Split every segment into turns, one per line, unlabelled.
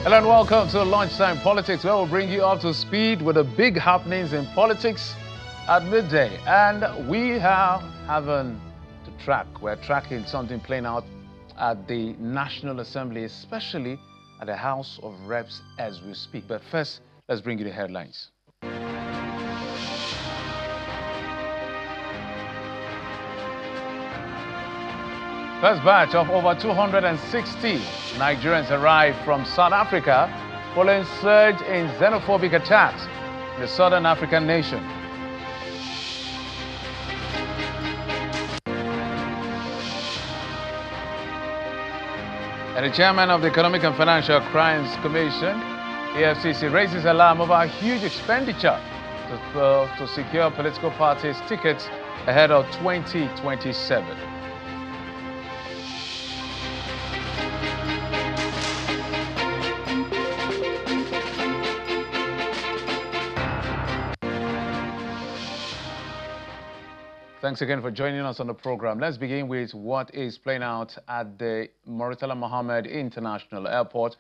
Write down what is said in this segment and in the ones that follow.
Hello and welcome to Lunchtime Politics, where we'll bring you up to speed with the big happenings in politics at midday. And we are having to track. We're tracking something playing out at the National Assembly, especially at the House of Reps as we speak. But first, let's bring you the headlines. First batch of over 260 Nigerians arrived from South Africa following surge in xenophobic attacks in the southern African nation. And the chairman of the Economic and Financial Crimes Commission, AFCC, raises alarm over a huge expenditure to secure political parties' tickets ahead of 2027. Thanks again for joining us on the program. Let's begin with what is playing out at the Murtala Mohammed International Airport,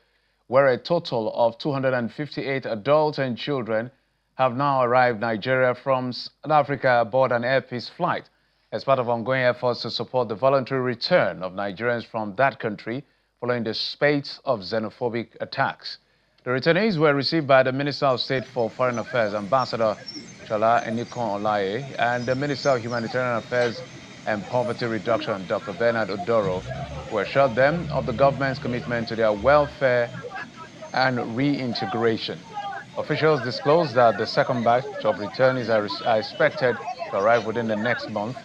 where a total of 258 adults and children have now arrived in Nigeria from South Africa aboard an Air Peace flight as part of ongoing efforts to support the voluntary return of Nigerians from that country following the spate of xenophobic attacks. The returnees were received by the Minister of State for Foreign Affairs, Ambassador Shola Enikan-Olaye, and the Minister of Humanitarian Affairs and Poverty Reduction, Dr. Bernard Odoro, who assured them of the government's commitment to their welfare and reintegration. Officials disclosed that the second batch of returnees are expected to arrive within the next month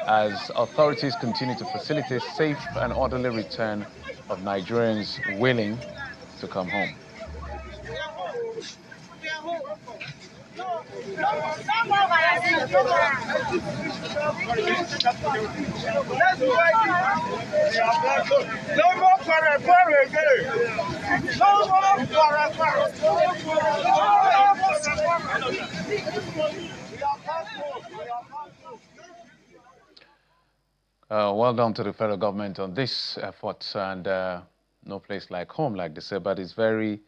as authorities continue to facilitate safe and orderly return of Nigerians willing to come home. Well done to the federal government on this effort, and no place like home, like they say, but it's very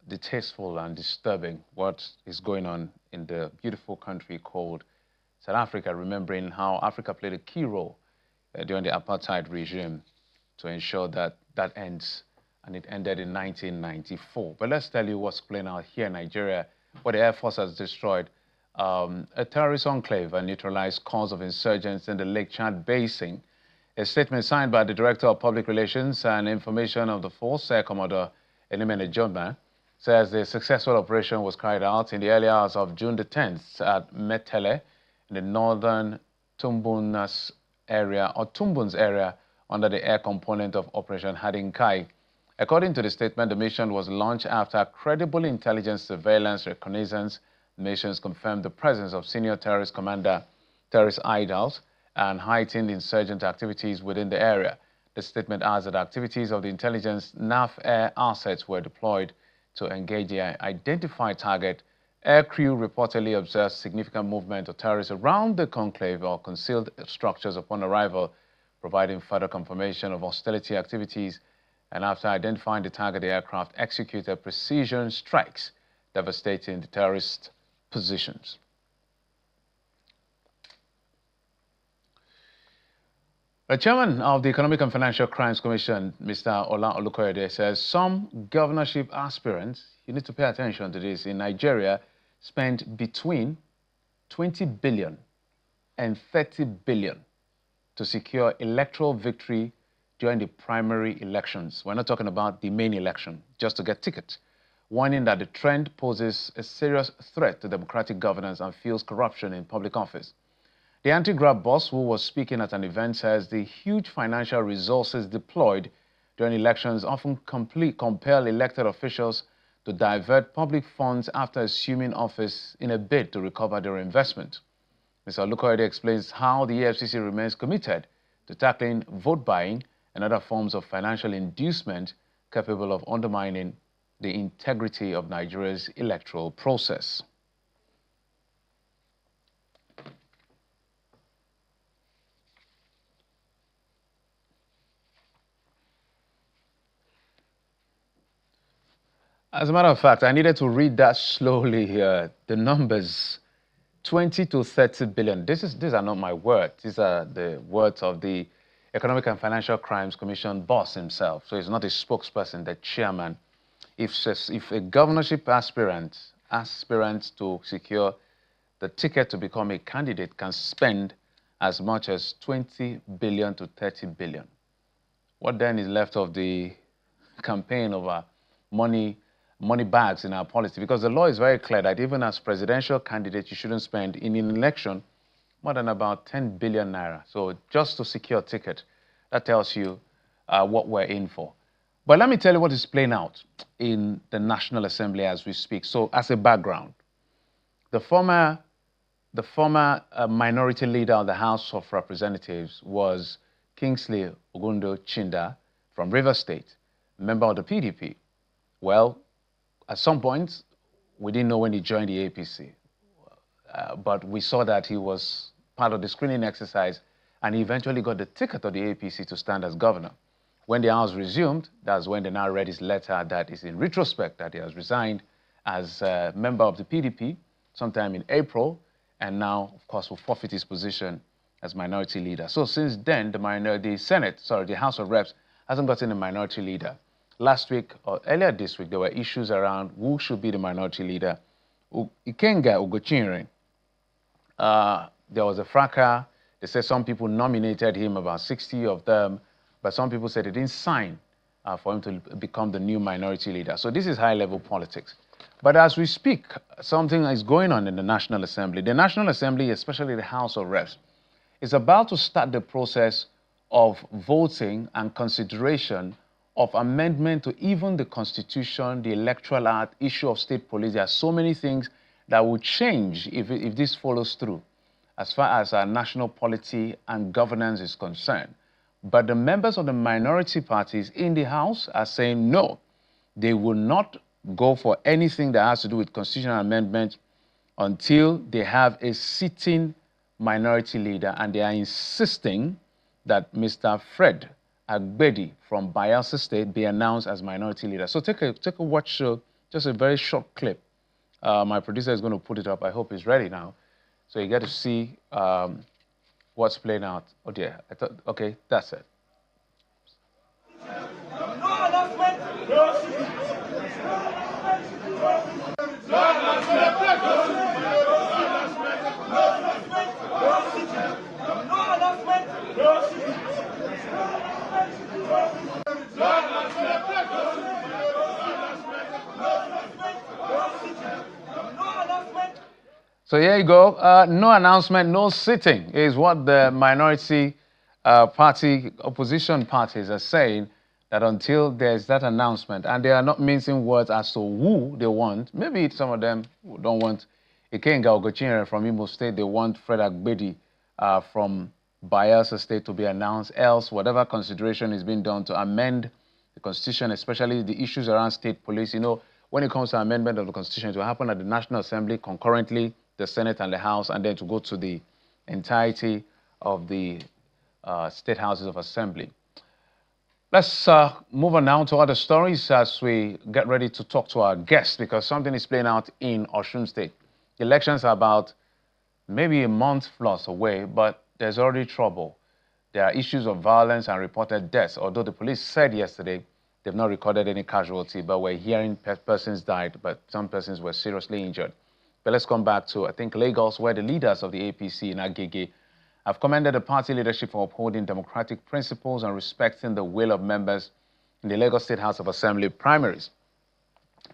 distasteful and disturbing what is going on in the beautiful country called South Africa, remembering how Africa played a key role during the apartheid regime to ensure that that ends, and it ended in 1994. But let's tell you what's playing out here in Nigeria, where the Air Force has destroyed a terrorist enclave and neutralized cause of insurgents in the Lake Chad Basin. A statement signed by the Director of Public Relations and Information of the Force, Air Commodore Elimene Jodma, says the successful operation was carried out in the early hours of June the 10th at Metele in the northern Tumbun's area under the air component of Operation Hadinkai. According to the statement, the mission was launched after credible intelligence surveillance reconnaissance. Nations confirmed the presence of senior terrorist commander, terrorist idols, and heightened insurgent activities within the area. The statement adds that activities of the intelligence NAF air assets were deployed to engage the identified target. Air crew reportedly observed significant movement of terrorists around the conclave or concealed structures upon arrival, providing further confirmation of hostility activities. And after identifying the target, the aircraft executed precision strikes, devastating the terrorist positions. The chairman of the Economic and Financial Crimes Commission, Mr. Ola Olukoyede, says some governorship aspirants, you need to pay attention to this, in Nigeria spent between 20 billion and 30 billion to secure electoral victory during the primary elections. We're not talking about the main election, just to get tickets, warning that the trend poses a serious threat to democratic governance and fuels corruption in public office. The anti-graft boss, who was speaking at an event, says the huge financial resources deployed during elections often compel elected officials to divert public funds after assuming office in a bid to recover their investment. Mr. Olukoyede explains how the EFCC remains committed to tackling vote buying and other forms of financial inducement capable of undermining the integrity of Nigeria's electoral process. As a matter of fact, I needed to read that slowly here. The numbers, 20 to 30 billion. These are not my words. These are the words of the Economic and Financial Crimes Commission boss himself. So he's not a spokesperson, the chairman. If a governorship aspirant to secure the ticket to become a candidate can spend as much as 20 billion to 30 billion, what then is left of the campaign over money bags in our policy? Because the law is very clear that even as presidential candidate, you shouldn't spend in an election more than about 10 billion naira. So just to secure a ticket, that tells you what we're in for. But let me tell you what is playing out in the National Assembly as we speak. So as a background, the former minority leader of the House of Representatives was Kingsley Ogundo Chinda from Rivers State, member of the PDP. Well, at some point, we didn't know when he joined the APC, but we saw that he was part of the screening exercise, and he eventually got the ticket of the APC to stand as governor. When the House resumed, that's when they now read his letter that is in retrospect that he has resigned as a member of the PDP sometime in April, and now, of course, will forfeit his position as minority leader. So since then, the House of Reps hasn't gotten a minority leader. Last week, or earlier this week, there were issues around who should be the minority leader. Ikenga Ugochinyere, there was a fracas. They said some people nominated him, about 60 of them, but some people said they didn't sign for him to become the new minority leader. So this is high-level politics. But as we speak, something is going on in the National Assembly. The National Assembly, especially the House of Reps, is about to start the process of voting and consideration of amendment to even the Constitution, the Electoral Act, issue of state police. There are so many things that will change if this follows through as far as our national polity and governance is concerned. But the members of the minority parties in the House are saying no. They will not go for anything that has to do with constitutional amendment until they have a sitting minority leader, and they are insisting that Mr. Fred Agbedi from Bayelsa State be announced as minority leader. So take a watch, just a very short clip. My producer is going to put it up. I hope it's ready now. So you get to see what's playing out. Oh dear, I thought, okay, that's it. So here you go. No announcement, no sitting is what the minority opposition parties are saying, that until there's that announcement, and they are not mincing words as to who they want. Maybe some of them don't want Ikenga Ugochinyere from Imo State. They want Fred Agbedi from Bayelsa State to be announced. Else, whatever consideration is being done to amend the Constitution, especially the issues around state police. You know, when it comes to amendment of the Constitution, it will happen at the National Assembly concurrently, the Senate and the House, and then to go to the entirety of the state houses of assembly. Let's move on now to other stories as we get ready to talk to our guests, because something is playing out in Osun State. The elections are about maybe a month plus away, but there's already trouble. There are issues of violence and reported deaths, although the police said yesterday they've not recorded any casualty, but we're hearing persons died, but some persons were seriously injured. But let's come back to, I think, Lagos, where the leaders of the APC in Adeleke have commended the party leadership for upholding democratic principles and respecting the will of members in the Lagos State House of Assembly primaries.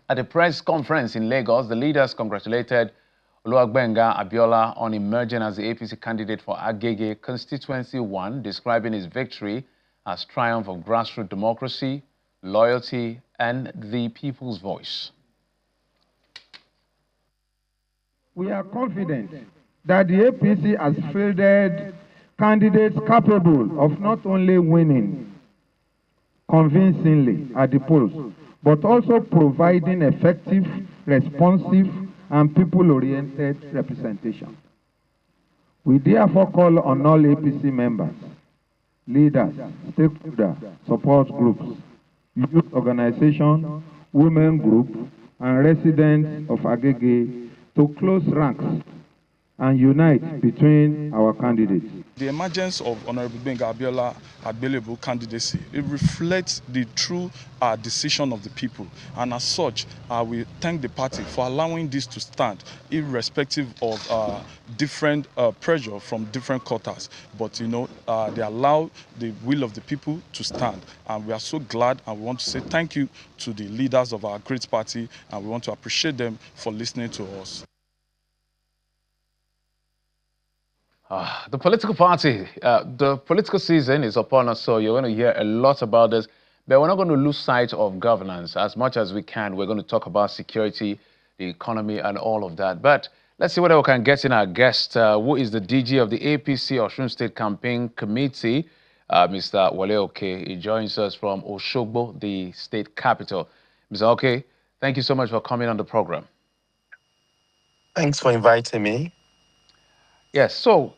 At a press conference in Lagos, the leaders congratulated Oluwagbenga Abiola on emerging as the APC candidate for Agege Constituency 1, describing his victory as triumph of grassroots democracy, loyalty, and the people's voice.
We are confident that the APC has fielded candidates capable of not only winning convincingly at the polls, but also providing effective, responsive, and people-oriented representation. We therefore call on all APC members, leaders, stakeholders, support groups, youth organizations, women group, and residents of Agege to close ranks and unite between our candidates.
The emergence of Honorable Gbenga Abiola Agbelebu candidacy, it reflects the true decision of the people. And as such, we thank the party for allowing this to stand, irrespective of different pressure from different quarters. But, they allow the will of the people to stand. And we are so glad, and we want to say thank you to the leaders of our great party, and we want to appreciate them for listening to us.
The political party, the political season is upon us, so you're going to hear a lot about this. But we're not going to lose sight of governance as much as we can. We're going to talk about security, the economy, and all of that. But let's see whether we can get in our guest, who is the DG of the APC Osun State Campaign Committee, Mr. Wole. He joins us from Osogbo, the state capital. Mr. Oke, thank you so much for coming on the program.
Thanks for inviting me.
Yes, so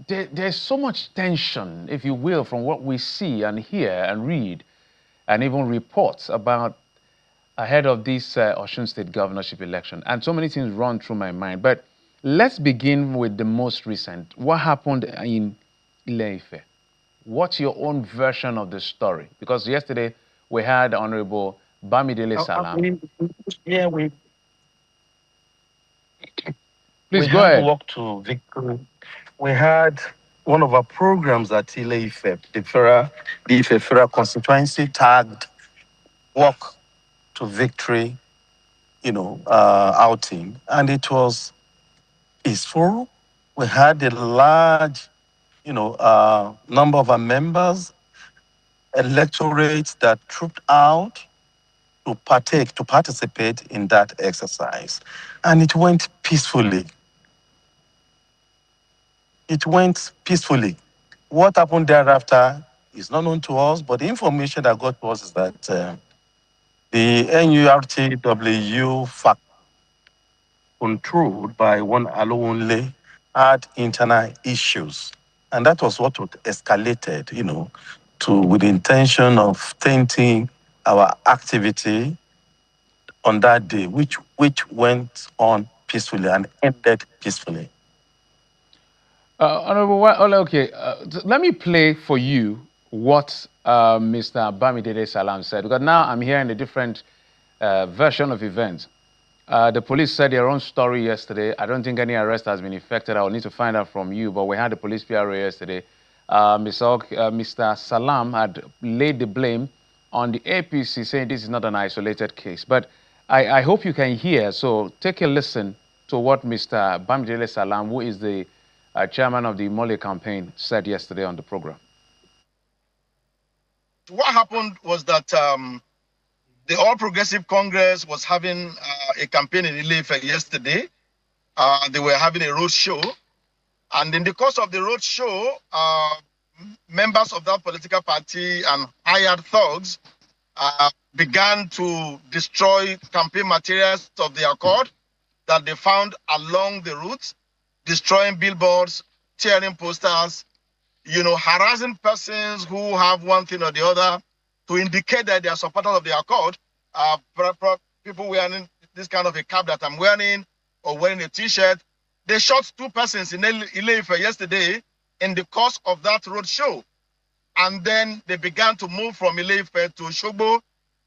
there's so much tension, if you will, from what we see and hear and read and even reports about ahead of this Osun State governorship election. And so many things run through my mind. But let's begin with the most recent. What happened in Ile-Ife? What's your own version of the story? Because yesterday we had Honorable Bamidele Salam. Please go ahead.
Walk to victory. We had one of our programs at Ile-Ife, the Ife Federal constituency, tagged Walk to Victory, outing. And it was peaceful. We had a large, number of our members, electorates that trooped out to participate in that exercise. And it went peacefully. What happened thereafter is not known to us, but the information that got to us is that the NURTW fact controlled by one Alowonle had internal issues. And that was what escalated, with the intention of tainting our activity on that day, which went on peacefully and ended peacefully.
Honorable okay, let me play for you what Mr. Bamidele Salam said, because now I'm hearing a different version of events. The police said their own story yesterday. I don't think any arrest has been effected. I'll need to find out from you, but we had the police PRO yesterday. Mr. Salam had laid the blame on the APC, saying this is not an isolated case. But I hope you can hear, so take a listen to what Mr. Bamidele Salam, who is the chairman of the Wole campaign, said yesterday on the program.
What happened was that the All Progressive Congress was having a campaign in Ile-Ife yesterday. They were having a road show. And in the course of the road show, members of that political party and hired thugs began to destroy campaign materials of the Accord that they found along the route, destroying billboards, tearing posters, harassing persons who have one thing or the other to indicate that they are supporters of the Accord. People wearing this kind of a cap that I'm wearing or wearing a T-shirt. They shot 2 persons in Ile-Ife yesterday in the course of that road show. And then they began to move from Ile-Ife to Osogbo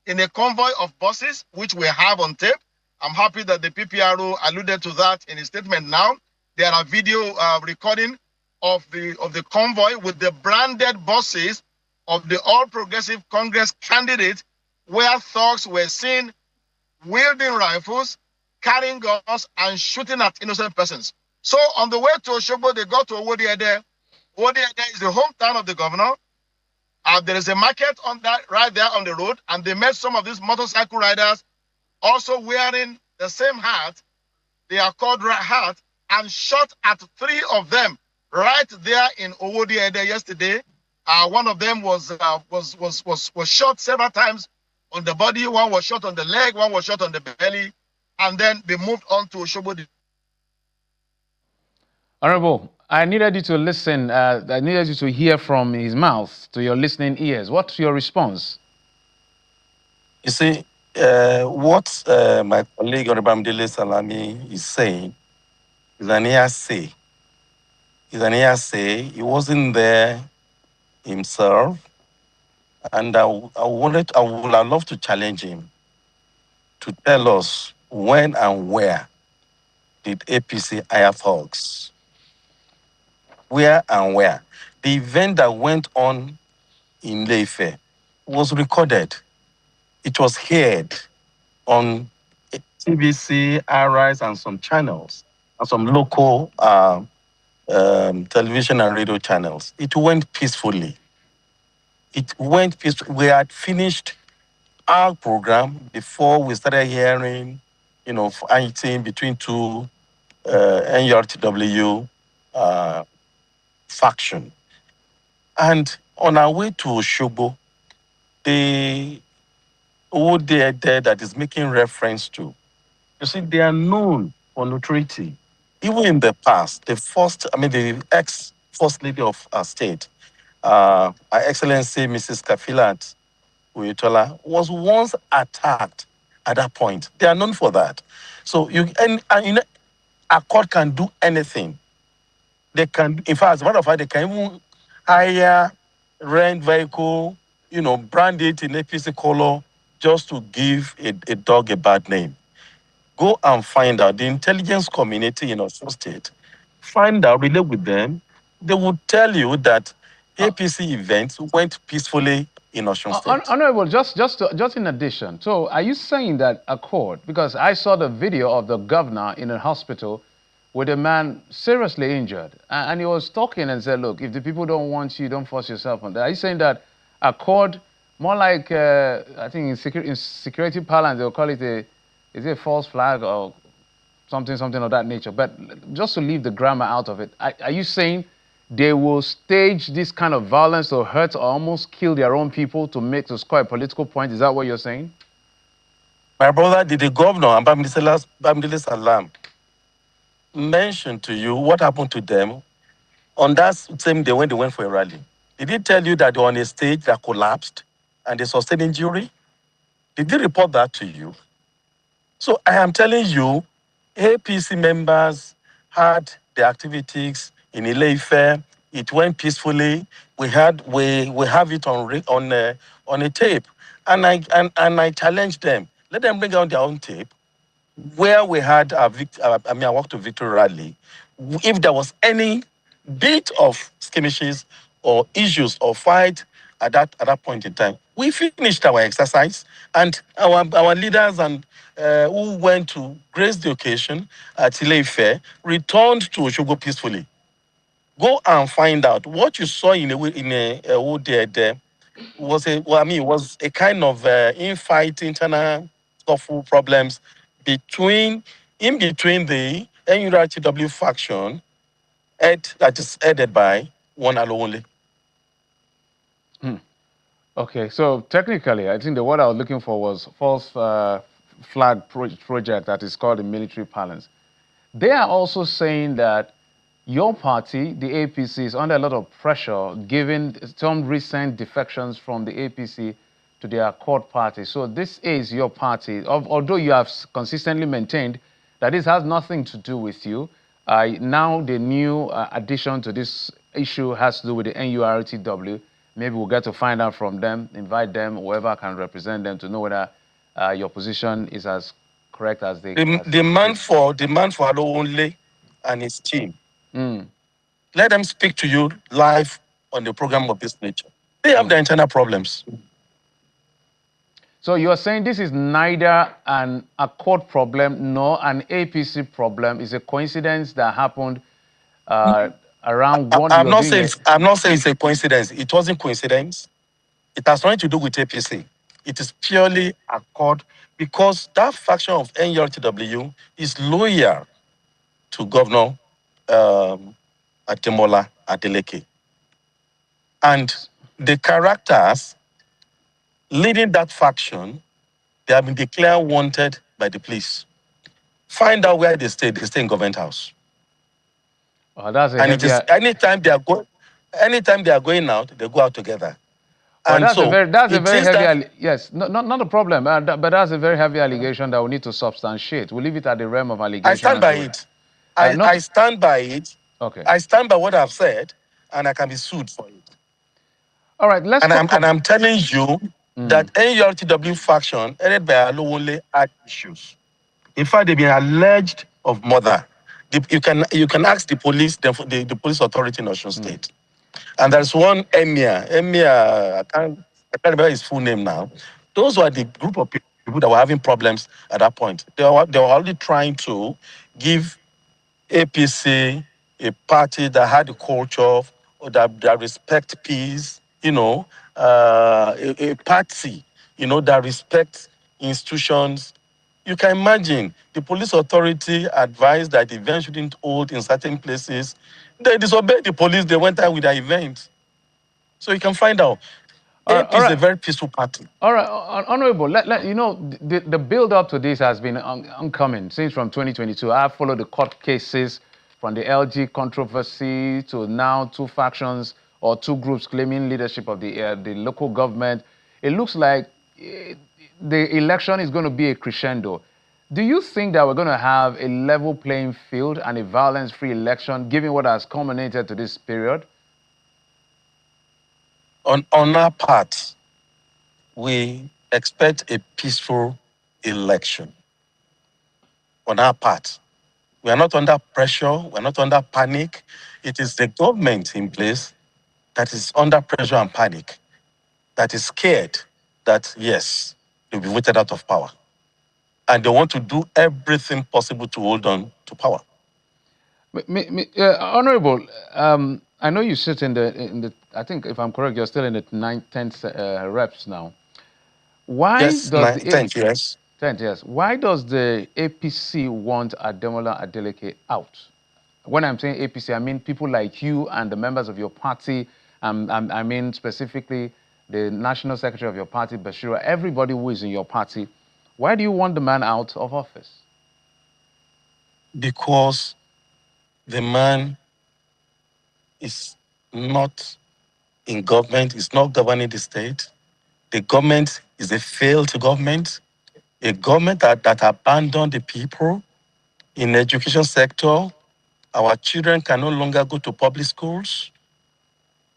in a convoy of buses, which we have on tape. I'm happy that the PPRO alluded to that in his statement now. There are video recording of the convoy with the branded buses of the All Progressive Congress candidates, where thugs were seen wielding rifles, carrying guns, and shooting at innocent persons. So on the way to Osogbo, they got to Owodiede. Owodiede is the hometown of the governor. There is a market on that right there on the road, and they met some of these motorcycle riders also wearing the same hat, the Accord hat, and shot at 3 of them right there in Owodiede yesterday. One of them was shot several times on the body. One was shot on the leg. One was shot on the belly, and then they moved on to Osogbo.
Honorable, I needed you to listen. I needed you to hear from his mouth to your listening ears. What's your response?
You see, What my colleague Onibamdele Salami is saying is an hearsay. He wasn't there himself, and I would have loved to challenge him to tell us when and where did APC hire thugs? Where and where? The event that went on in Leife was recorded. It was heard on TBC, Arise, and some channels, and some local television and radio channels. It went peacefully. We had finished our program before we started hearing, fighting between two NURTW faction. And on our way to Oshobo, the old there that is making reference to, you see, they are known for neutrality. Even in the past, the ex-first lady of our state, Her Excellency Mrs. Kafilat Uyetola, was once attacked at that point. They are known for that. So a court can do anything. They can, in fact, as a matter of fact, they can even hire, rent vehicle, brand it in APC color just to give a dog a bad name. Go and find out the intelligence community in Osun State. Find out, relate with them. They will tell you that APC events went peacefully in Osun State.
Honorable, just in addition, so are you saying that Accord, because I saw the video of the governor in a hospital with a man seriously injured, and he was talking and said, look, if the people don't want you, don't force yourself on that. Are you saying that Accord, more like, I think in security parlance, they'll call it is it a false flag or something of that nature? But just to leave the grammar out of it, are you saying they will stage this kind of violence or hurt or almost kill their own people to score a political point? Is that what you're saying?
My brother, did the governor, Bamidele Salam, mention to you what happened to them on that same day when they went for a rally? Did he tell you that they were on a stage that collapsed and they sustained injury? Did he report that to you? So I am telling you, APC members had the activities in Ile-Ife. It went peacefully. We have it on a tape, and I challenged them. Let them bring out their own tape where we had a walk to victory rally. If there was any bit of skirmishes or issues or fight at that point in time, we finished our exercise, and our leaders and who went to grace the occasion at Ile-Ife returned to Oshogo peacefully. Go and find out what you saw in a it was a kind of infight, internal scuffle problems in between the NURTW faction that is headed by one Alowole.
Okay, so technically, I think the word I was looking for was false flag project that is called the military parlance. They are also saying that your party, the APC, is under a lot of pressure given some recent defections from the APC to their Accord party. So this is your party, although you have consistently maintained that this has nothing to do with you. Now the new addition to this issue has to do with the NURTW. Maybe we'll get to find out from them, invite them, whoever can represent them to know whether your position is as correct as they...
The man for Alowole and his team. Let them speak to you live on the program of this nature. They have their internal problems.
So you're saying this is neither an Accord problem nor an APC problem. It's a coincidence that happened around what
I'm not saying it's a coincidence. It wasn't coincidence. It has nothing to do with APC. It is purely Accord because that faction of NURTW is loyal to Governor Ademola Adeleke. And the characters leading that faction, they have been declared wanted by the police. Find out where they stay. They stay in government house.
Oh, that's
and it is anytime they are going out, they go out together.
Well,
And so
that's a
it
very
is
heavy
that
yes, not a problem, but that's a very heavy allegation that we need to substantiate. We'll leave it at the realm of
I
allegation
stand by
until
it.
not
I stand by it.
okay.
I stand by what I've said, and I can be sued for it.
All right, let's talk.
And I'm telling you that NURTW faction, headed by Wole, had issues. In fact, they've been alleged of murder. You can ask the police, the police authority in Osun State. And there's one Emir, I can't remember his full name now. Those were the group of people that were having problems at that point. They were already trying to give APC a party that had a culture that respect peace, a party, that respects institutions. You can imagine the police authority advised that the event shouldn't hold in certain places. They disobeyed the police, they went out with their event. So you can find out. AP
All
is a
right.
very peaceful party.
All right, Honorable, the build up to this has been uncommon since from 2022. I've followed the court cases from the LG controversy to now two factions or two groups claiming leadership of the local government. It looks like the election is going to be a crescendo. Do you think that we're going to have a level playing field and a violence-free election given what has culminated to this period?
On our part, we expect a peaceful election. On our part, we are not under pressure, we are not under panic. It is the government in place that is under pressure and panic, that is scared that, yes, they'll be voted out of power. And they want to do everything possible to hold on to power.
Honorable, I know you sit in the. I think if I'm correct, you're still in the 9th, 10th reps now. Why
Yes,
does the
10th, yes.
10th, yes. Why does the APC want Ademola Adeleke out? When I'm saying APC, I mean people like you and the members of your party. I mean specifically the national secretary of your party, Bashira. Everybody who is in your party. Why do you want the man out of office?
Because the man is not in government, is not governing the state. The government is a failed government, a government that abandoned the people. In the education sector, our children can no longer go to public schools.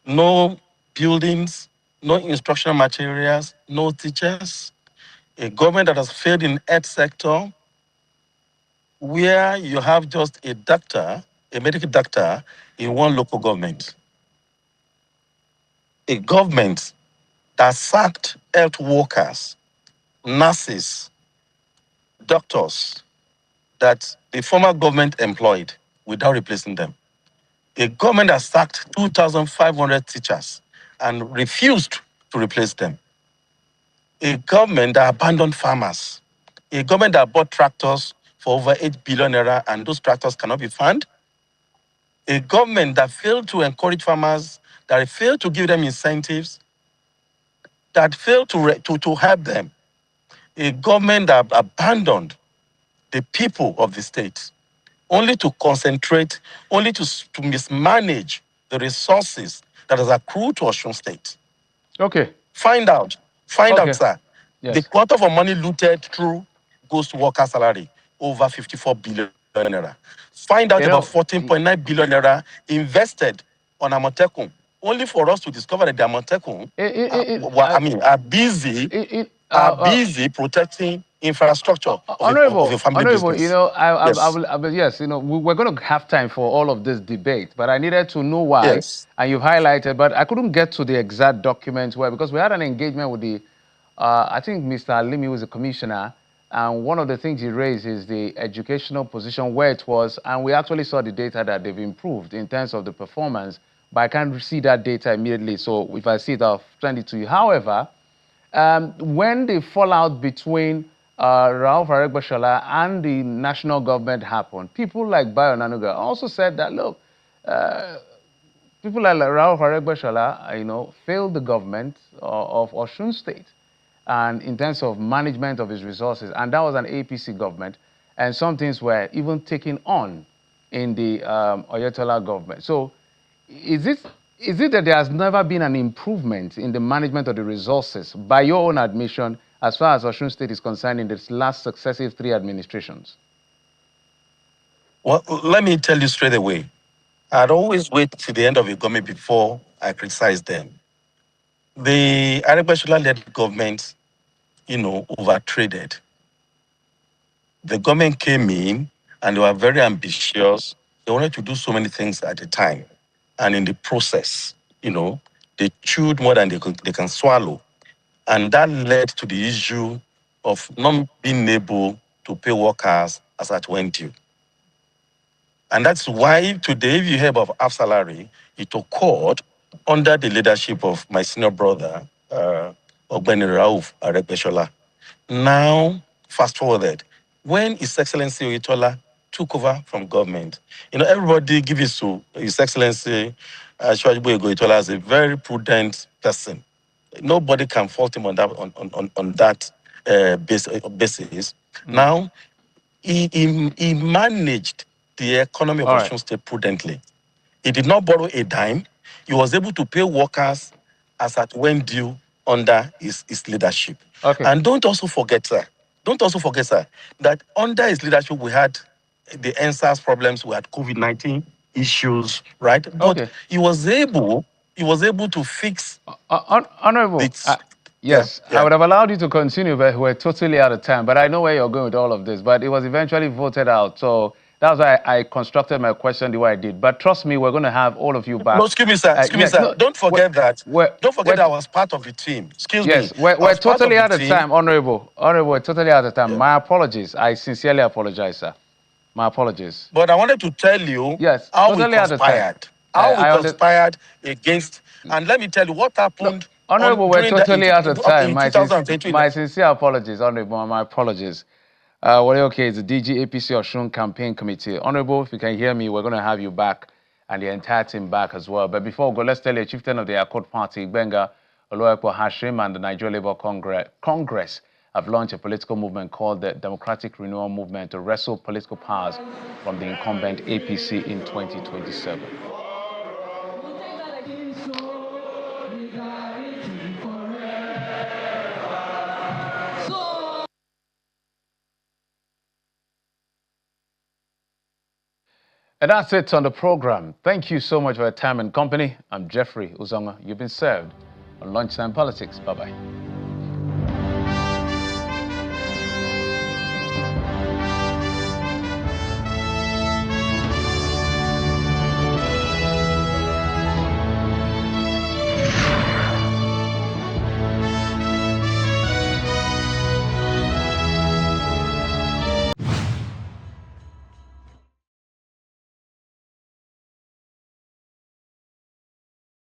No buildings, no instructional materials, no teachers. A government that has failed in health sector, where you have just a doctor, a medical doctor in one local government. A government that sacked health workers, nurses, doctors that the former government employed without replacing them. A government that sacked 2,500 teachers and refused to replace them. A government that abandoned farmers. A government that bought tractors for over 8 billion naira and those tractors cannot be found. A government that failed to encourage farmers, that failed to give them incentives, that failed to help them. A government that abandoned the people of the state, only to concentrate, only to mismanage the resources that has accrued to Osun State.
Okay.
Find out, sir.
Yes.
The quantum of money looted through ghost worker salary, over 54 billion naira. Find out about 14.9 billion naira invested on Amotekun, only for us to discover that the Amotekun are busy protecting infrastructure of a family business.
You know, yes, you know, we're going to have time for all of this debate, but I needed to know why,
yes.
And you've highlighted, but I couldn't get to the exact documents where, because we had an engagement with the, I think Mr. Alimi was a commissioner, and one of the things he raised is the educational position where it was, and we actually saw the data that they've improved in terms of the performance, but I can't see that data immediately, so if I see it, I'll send it to you. However, when the fallout between Rauf Aregbesola and the national government happened, people like Bayo Nanuga also said that, look, people like Rauf Aregbesola, you know, failed the government of Osun State, and in terms of management of his resources, and that was an APC government, and some things were even taken on in the Oyetola government. So, is this Is it that there has never been an improvement in the management of the resources, by your own admission, as far as Osun State is concerned, in its last successive 3 administrations?
Well, let me tell you straight away. I'd always wait till the end of a government before I criticize them. The Adegbeshola-led government, overtraded. The government came in and they were very ambitious. They wanted to do so many things at a time. And in the process, they chewed more than they can swallow. And that led to the issue of not being able to pay workers as at when due. And that's why today, if you hear about half salary, it occurred under the leadership of my senior brother, Ogbeni Rauf Adegbeshola. Now, fast forwarded, when His Excellency Oyetola took over from government, everybody give it to His Excellency Asiwaju Oyetola as a very prudent person. Nobody can fault him on that basis. Now, he managed the economy of Osun State prudently. He did not borrow a dime. He was able to pay workers as at when due under his leadership.
Okay.
And don't also forget, sir, that under his leadership we had the NSAS problems, we had COVID-19 issues, right? But he was able to fix.
Honorable, yes, I would have allowed you to continue, but we're totally out of time. But I know where you're going with all of this. But it was eventually voted out. So that's why I constructed my question the way I did. But trust me, we're going to have all of you back.
No, excuse me, sir. No, don't forget that. Don't forget that I was part of the team. Excuse me.
Yes, we're totally out of time, Honorable. Honorable, we're totally out of time. Yeah. My apologies. I sincerely apologize, sir. My apologies.
But I wanted to tell you how we conspired. How we conspired against. And let me tell you what happened.
Honorable, we're totally out of time. My sincere apologies, Honorable. My apologies. Okay, it's the DG APC Osun Campaign Committee. Honorable, if you can hear me, we're going to have you back and the entire team back as well. But before we go, let's tell you, Chieftain of the Accord Party, Benga Oluwapo Hashim, and the Nigeria Labour Congress have launched a political movement called the Democratic Renewal Movement to wrestle political powers from the incumbent APC in 2027. And that's it on the program. Thank you so much for your time and company. I'm Jeffrey Uzonga. You've been served on Lunchtime Politics. Bye-bye.